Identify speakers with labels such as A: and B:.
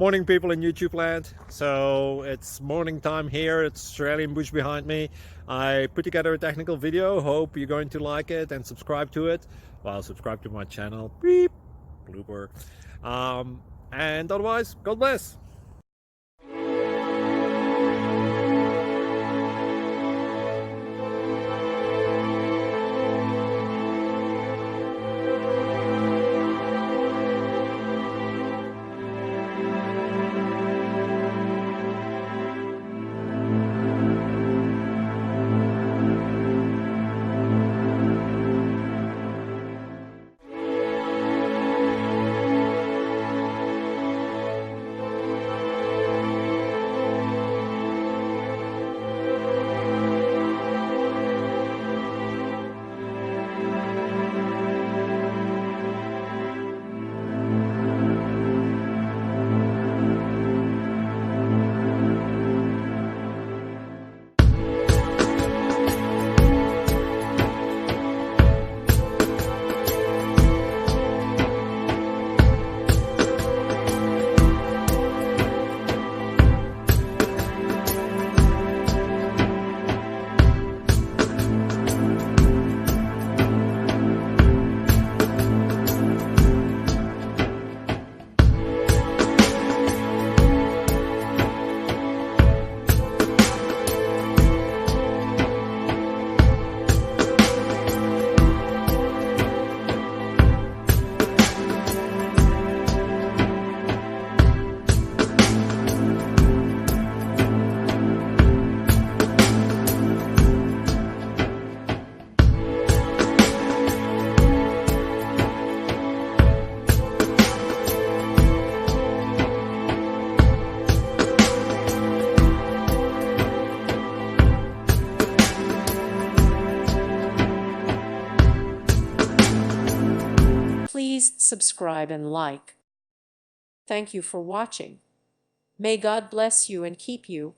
A: Morning people in YouTube land. So it's morning time here. It's Australian bush behind me. I put together a technical video. Hope you're going to like it and subscribe to it. Well, subscribe to my channel. Beep. Blooper. And otherwise, God bless.
B: Please subscribe and like. Thank you for watching. May God bless you and keep you.